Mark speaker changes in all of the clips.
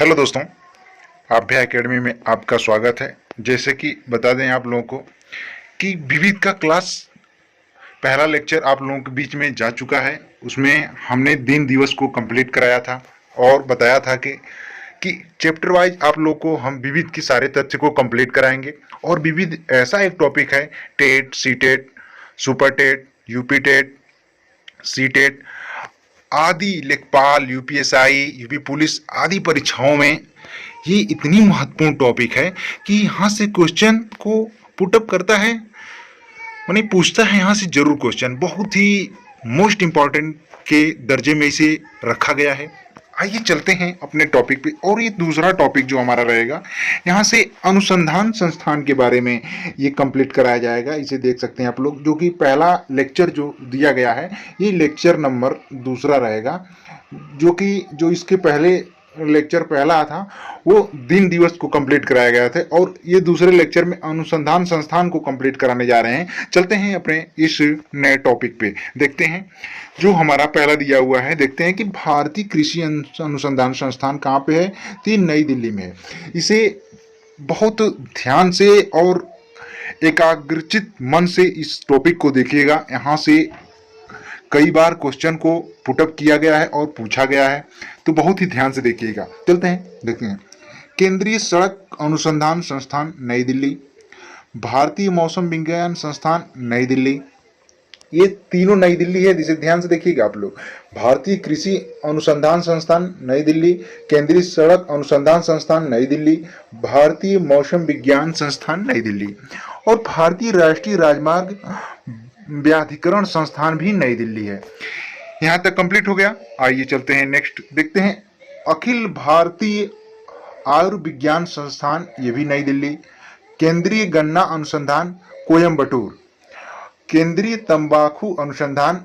Speaker 1: Hello दोस्तों, अभ्या academy में आपका स्वागत है। जैसे कि बता दें आप लोगों को कि विविध का क्लास पहला लेक्चर आप लोगों के बीच में जा चुका है। उसमें हमने दिन दिवस को कंप्लीट कराया था और बताया था कि चैप्टर वाइज आप लोग को हम विविध के सारे तथ्य को कंप्लीट कराएंगे। और विविध ऐसा एक टॉपिक है, TET, C TET, super TET, UP TET, C TET आदि, लेखपाल, यूपीएसआई, यूपी पुलिस आदि परीक्षाओं में ये इतनी महत्वपूर्ण टॉपिक है कि यहाँ से क्वेश्चन को पुटअप करता है, मानी पूछता है यहाँ से जरूर क्वेश्चन। बहुत ही मोस्ट इम्पॉर्टेंट के दर्जे में इसे रखा गया है। आइए चलते हैं अपने टॉपिक पे। और ये दूसरा टॉपिक जो हमारा रहेगा, यहाँ से अनुसंधान संस्थान के बारे में ये कंप्लीट कराया जाएगा। इसे देख सकते हैं आप लोग, जो कि पहला लेक्चर जो दिया गया है ये लेक्चर नंबर दूसरा रहेगा। जो इसके पहले लेक्चर पहला था वो दिन दिवस को कंप्लीट कराया गया था, और ये दूसरे लेक्चर में अनुसंधान संस्थान को कंप्लीट कराने जा रहे हैं। चलते हैं अपने इस नए टॉपिक पे, देखते हैं जो हमारा पहला दिया हुआ है। देखते हैं कि भारतीय कृषि अनुसंधान संस्थान कहाँ पे है, तो नई दिल्ली में है। इसे बहुत ध्यान से और एकाग्रचित मन से इस टॉपिक को देखिएगा। यहाँ से कई बार क्वेश्चन को पुटअप किया गया है और पूछा गया है, तो बहुत ही ध्यान से देखिएगा। चलते हैं, देखते हैं। केंद्रीय सड़क अनुसंधान संस्थान नई दिल्ली, भारतीय मौसम विज्ञान संस्थान नई दिल्ली, ये तीनों नई दिल्ली है। जिसे ध्यान से देखिएगा आप लोग। भारतीय कृषि अनुसंधान संस्थान नई दिल्ली, केंद्रीय सड़क अनुसंधान संस्थान नई दिल्ली, भारतीय मौसम विज्ञान संस्थान नई दिल्ली, और भारतीय राष्ट्रीय राजमार्ग व्याधिकरण संस्थान भी नई दिल्ली है। यहां तक कंप्लीट हो गया। आइए चलते हैं नेक्स्ट, देखते हैं। अखिल भारतीय आयुर्विज्ञान संस्थान, ये भी नई दिल्ली, केंद्रीय गन्ना अनुसंधान कोयम्बटूर, केंद्रीय तंबाकू अनुसंधान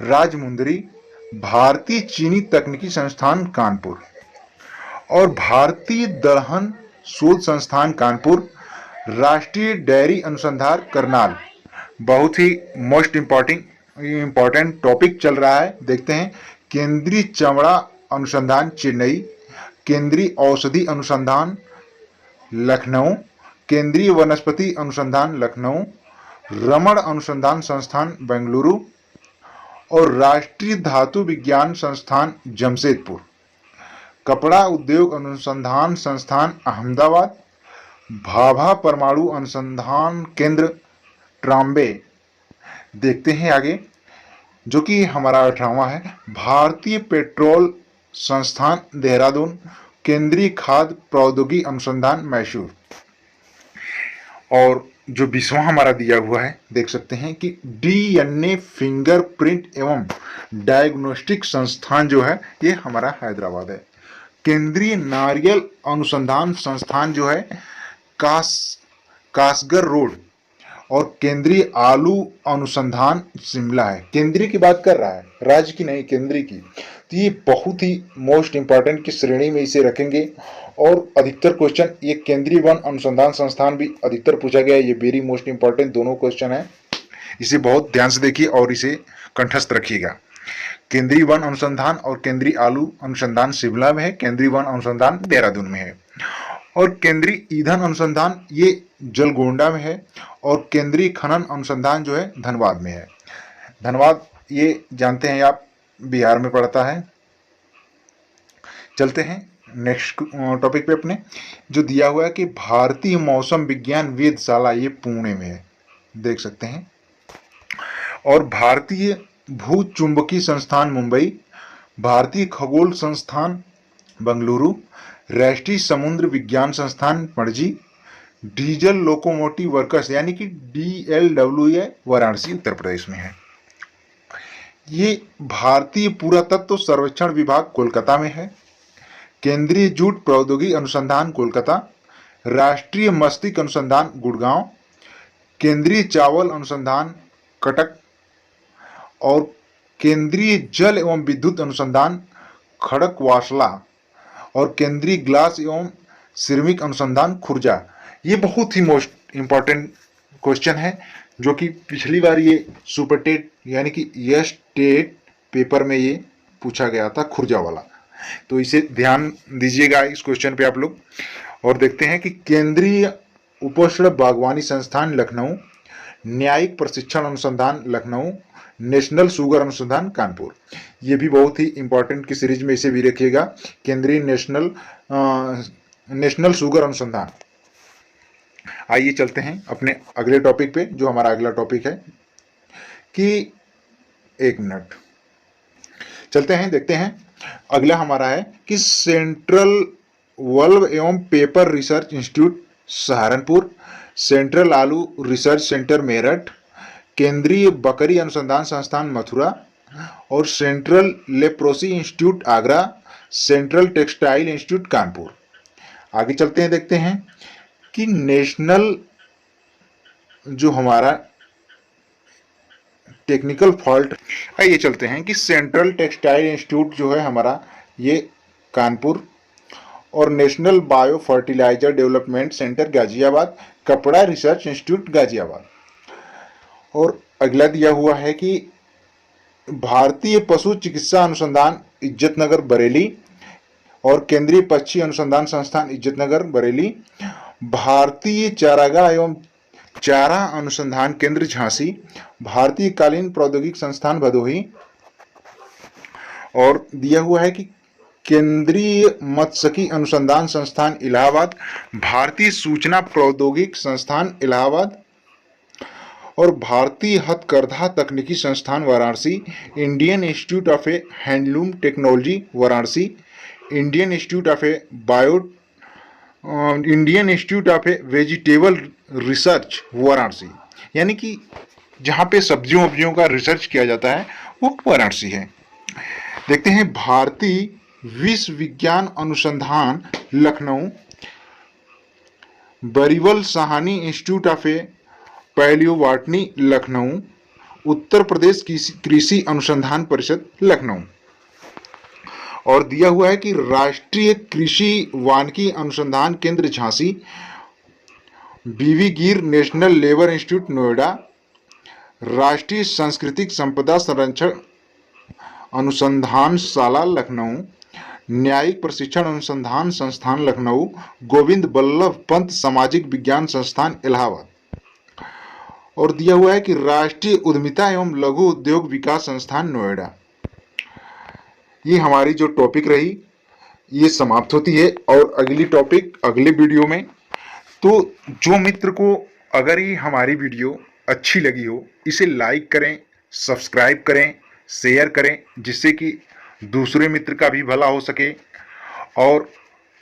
Speaker 1: राजमुंदरी, भारतीय चीनी तकनीकी संस्थान कानपुर, और भारतीय दलहन शोध संस्थान कानपुर, राष्ट्रीय डेयरी अनुसंधान करनाल। बहुत ही मोस्ट इंपॉर्टेंट टॉपिक चल रहा है, देखते हैं। केंद्रीय चमड़ा अनुसंधान चेन्नई, केंद्रीय औषधि अनुसंधान लखनऊ, केंद्रीय वनस्पति अनुसंधान लखनऊ, रमण अनुसंधान संस्थान बेंगलुरु, और राष्ट्रीय धातु विज्ञान संस्थान जमशेदपुर, कपड़ा उद्योग अनुसंधान संस्थान अहमदाबाद, भाभा परमाणु अनुसंधान केंद्र ट्राम्बे। देखते हैं आगे, जो कि हमारा 18वां है। भारतीय पेट्रोल संस्थान देहरादून, केंद्रीय खाद्य प्रौद्योगिकी अनुसंधान मैसूर, और जो 20वां हमारा दिया हुआ है, देख सकते हैं कि डीएनए फिंगरप्रिंट एवं डायग्नोस्टिक संस्थान जो है ये हमारा हैदराबाद है। केंद्रीय नारियल अनुसंधान संस्थान जो है कासगर रोड, और केंद्रीय आलू अनुसंधान शिमला है। केंद्रीय की बात कर रहा है, राज्य की नहीं, केंद्रीय की। तो ये बहुत ही मोस्ट इंपॉर्टेंट की श्रेणी में इसे रखेंगे। और अधिकतर क्वेश्चन ये केंद्रीय वन अनुसंधान संस्थान भी अधिकतर पूछा गया है। ये वेरी मोस्ट इंपॉर्टेंट दोनों क्वेश्चन है, इसे बहुत ध्यान से देखिए और इसे कंठस्थ रखिएगा। केंद्रीय वन अनुसंधान और केंद्रीय आलू अनुसंधान शिमला में है, केंद्रीय वन अनुसंधान देहरादून में है, और केंद्रीय ईंधन अनुसंधान ये जलगोंडा में है, और केंद्रीय खनन अनुसंधान जो है धनबाद में है। धनबाद ये जानते हैं आप, बिहार में पड़ता है। चलते हैं नेक्स्ट टॉपिक पे अपने, जो दिया हुआ है कि भारतीय मौसम विज्ञान वेधशाला, ये पुणे में है, देख सकते हैं। और भारतीय भू चुंबकीय संस्थान मुंबई, भारतीय खगोल संस्थान बेंगलुरु, राष्ट्रीय समुद्र विज्ञान संस्थान पणजी, डीजल लोकोमोटिव वर्कर्स यानी कि DLW वाराणसी उत्तर प्रदेश में है। ये भारतीय पुरातत्व सर्वेक्षण विभाग कोलकाता में है, केंद्रीय जूट प्रौद्योगिकी अनुसंधान कोलकाता, राष्ट्रीय मस्तिष्क अनुसंधान गुड़गांव, केंद्रीय चावल अनुसंधान कटक, और केंद्रीय जल एवं विद्युत अनुसंधान खड़कवासला, और केंद्रीय ग्लास एवं सिरेमिक अनुसंधान खुर्जा। ये बहुत ही मोस्ट इंपॉर्टेंट क्वेश्चन है, जो कि पिछली बार ये सुपर टेट यानी कि यस टेट पेपर में ये पूछा गया था, खुर्जा वाला। तो इसे ध्यान दीजिएगा इस क्वेश्चन पे आप लोग। और देखते हैं कि केंद्रीय उपोष्ण बागवानी संस्थान लखनऊ, न्यायिक प्रशिक्षण अनुसंधान लखनऊ, नेशनल शुगर अनुसंधान कानपुर। ये भी बहुत ही इंपॉर्टेंट की सीरीज में इसे भी रखिएगा, केंद्रीय नेशनल शुगर अनुसंधान। आइए चलते हैं अपने अगले टॉपिक पे, जो हमारा अगला टॉपिक है कि 1 मिनट चलते हैं, देखते हैं। अगला हमारा है कि सेंट्रल वल्व एवं paper research institute Saharanpur, central आलू रिसर्च सेंटर मेरठ, केंद्रीय बकरी अनुसंधान संस्थान मथुरा और central leprosy institute Agra, central textile institute Kanpur. आगे चलते हैं, देखते हैं कि नेशनल जो हमारा टेक्निकल फॉल्ट, आइए चलते हैं कि सेंट्रल टेक्सटाइल इंस्टीट्यूट जो है हमारा ये कानपुर, और national bio fertiliser development centre Ghaziabad, कपड़ा रिसर्च इंस्टीट्यूट गाजियाबाद। और अगला दिया हुआ है कि भारतीय पशु चिकित्सा अनुसंधान इज्जतनगर बरेली और केंद्रीय पक्षी अनुसंधान संस्थान इज्जतनगर बरेली, भारतीय चारागाह एवं चारा अनुसंधान केंद्र झांसी, भारतीय कालीन प्रौद्योगिकी संस्थान भदोही। और दिया हुआ है कि केंद्रीय मत्स्यिकी अनुसंधान संस्थान इलाहाबाद, भारतीय सूचना प्रौद्योगिकी संस्थान इलाहाबाद और भारतीय हथकरघा तकनीकी संस्थान Varanasi, Indian institute of A handloom technology Varanasi, Indian institute of A Indian institute of A vegetable research Varanasi. यानी कि जहाँ पे सब्जियों वब्जियों का रिसर्च किया जाता है वो वाराणसी है। देखते हैं भारतीय विश्व विज्ञान अनुसंधान Lucknow, Birbal Sahni institute of a palaeobotany Lucknow, Uttar Pradesh कृषि अनुसंधान परिषद लखनऊ। और दिया हुआ है कि राष्ट्रीय कृषि वानिकी अनुसंधान केंद्र झांसी, बीवी गिर नेशनल लेबर इंस्टीट्यूट नोएडा, राष्ट्रीय सांस्कृतिक संपदा संरक्षण अनुसंधानशाला लखनऊ, न्यायिक प्रशिक्षण अनुसंधान संस्थान लखनऊ, गोविंद बल्लभ पंत सामाजिक विज्ञान संस्थान इलाहाबाद। और दिया हुआ है कि राष्ट्रीय उद्यमिता एवं लघु उद्योग विकास संस्थान नोएडा। ये हमारी जो टॉपिक रही ये समाप्त होती है, और अगली टॉपिक अगले वीडियो में। तो जो मित्र को अगर ये हमारी वीडियो अच्छी लगी हो, इसे लाइक करें, सब्सक्राइब करें, शेयर करें, जिससे कि दूसरे मित्र का भी भला हो सके। और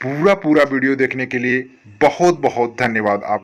Speaker 1: पूरा वीडियो देखने के लिए बहुत बहुत धन्यवाद आप।